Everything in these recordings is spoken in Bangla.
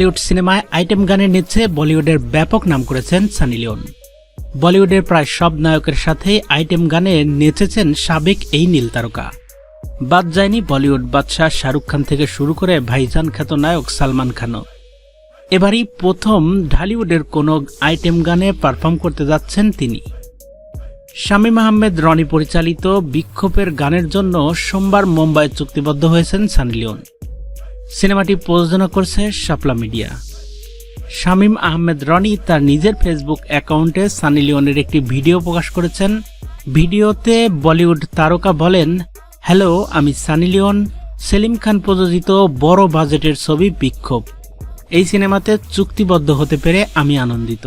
বলিউড সিনেমায় আইটেম গানে নেচে বলিউডের ব্যাপক নাম করেছেন সানি লিওন। বলিউডের প্রায় সব নায়কের সাথে আইটেম গানে নেচেছেন সাবেক এই নীল তারকা। বাদ যায়নি বলিউড বাদশাহ শাহরুখ খান থেকে শুরু করে ভাইজান খ্যাত নায়ক সালমান খানও। এবারই প্রথম ঢালিউডের কোনো আইটেম গানে পারফর্ম করতে যাচ্ছেন তিনি। শামীম আহমেদ রনি পরিচালিত বিক্ষোভের গানের জন্য সোমবার মুম্বাইয়ে চুক্তিবদ্ধ হয়েছেন সানি লিওন। সিনেমাটি প্রযোজনা করছে শাপলা মিডিয়া। শামীম আহমেদ রনি তার নিজের ফেসবুক অ্যাকাউন্টে সানি লিওনের একটি ভিডিও প্রকাশ করেছেন। ভিডিওতে বলিউড তারকা বলেন, হ্যালো, আমি সানি লিওন। সেলিম খান প্রযোজিত বড় বাজেটের ছবি বিক্ষোভ, এই সিনেমাতে চুক্তিবদ্ধ হতে পেরে আমি আনন্দিত।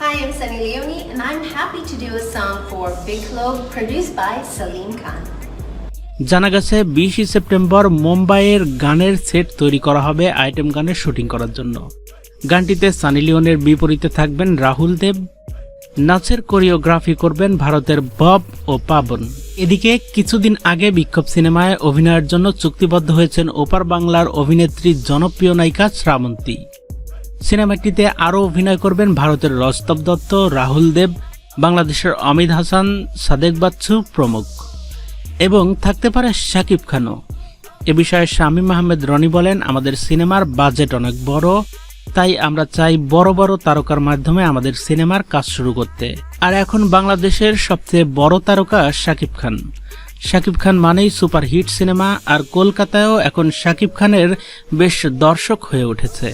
Hi, I'm Sunny Leone and I'm happy to do a song for Big Love produced by Salim Khan. জানা গেছে 20 সেপ্টেম্বর মুম্বাইয়ের গানের সেট তৈরি করা হবে আইটেম গানের শুটিং করার জন্য। গানটিতে সানি লিওনের বিপরীতে থাকবেন রাহুল দেব। নাচের কোরিওগ্রাফি করবেন ভারতের বব ও পাবন। এদিকে কিছুদিন আগে বিক্ষোভ সিনেমায় অভিনয়ের জন্য চুক্তিবদ্ধ হয়েছেন ওপার বাংলার অভিনেত্রী জনপ্রিয় নায়িকা শ্রাবন্তী। সিনেমাটিতে আরও অভিনয় করবেন ভারতের রস্তব দত্ত, রাহুল দেব, বাংলাদেশের অমিত হাসান, সাদেক বাচ্চু প্রমুখ, এবং থাকতে পারে শাকিব খানও। এ বিষয়ে শামীম আহমেদ রনি বলেন, আমাদের সিনেমার বাজেট অনেক বড়, তাই আমরা চাই বড় বড় তারকার মাধ্যমে আমাদের সিনেমার কাজ শুরু করতে। আর এখন বাংলাদেশের সবচেয়ে বড় তারকা শাকিব খান। শাকিব খান মানেই সুপারহিট সিনেমা, আর কলকাতায়ও এখন শাকিব খানের বেশ দর্শক হয়ে উঠেছে।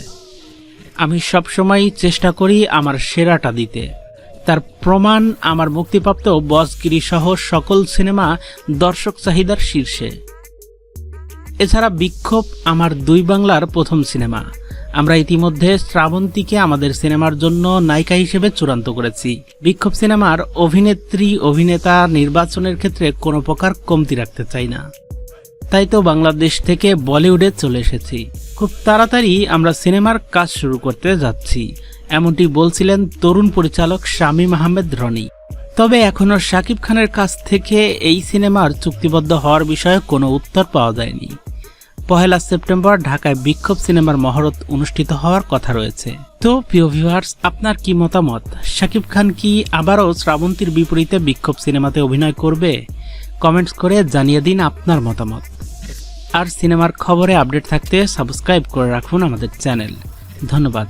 আমি সবসময় চেষ্টা করি আমার সেরাটা দিতে, তার প্রমাণ আমার মুক্তিপ্রাপ্ত বসগিরি সহ সকল সিনেমা দর্শক চাহিদার শীর্ষে। এছাড়া বিক্ষোভ আমার দুই বাংলার প্রথম সিনেমা। আমরা ইতিমধ্যে শ্রাবন্তীকে আমাদের সিনেমার জন্য নায়িকা হিসেবে চূড়ান্ত করেছি। বিক্ষোভ সিনেমার অভিনেত্রী অভিনেতা নির্বাচনের ক্ষেত্রে কোনো প্রকার কমতি রাখতে চাই না, তাই তো বাংলাদেশ থেকে বলিউডে চলে এসেছি। খুব তাড়াতাড়ি আমরা সিনেমার কাজ শুরু করতে যাচ্ছি, এমনটি বলছিলেন তরুণ পরিচালক শামীম আহমেদ রনি। তবে এখনও শাকিব খানের কাছ থেকে এই সিনেমার চুক্তিবদ্ধ হওয়ার বিষয়ে কোনো উত্তর পাওয়া যায়নি। 1 সেপ্টেম্বর ঢাকায় বিক্ষোভ সিনেমার মহরত অনুষ্ঠিত হওয়ার কথা রয়েছে। তো প্রিয় ভিউয়ার্স, আপনার কি মতামত? শাকিব খান কি আবারও শ্রাবন্তীর বিপরীতে বিক্ষোভ সিনেমাতে অভিনয় করবে? কমেন্টস করে জানিয়ে দিন আপনার মতামত। আর সিনেমার খবরে আপডেট থাকতে সাবস্ক্রাইব করে রাখুন আমাদের চ্যানেল। ধন্যবাদ।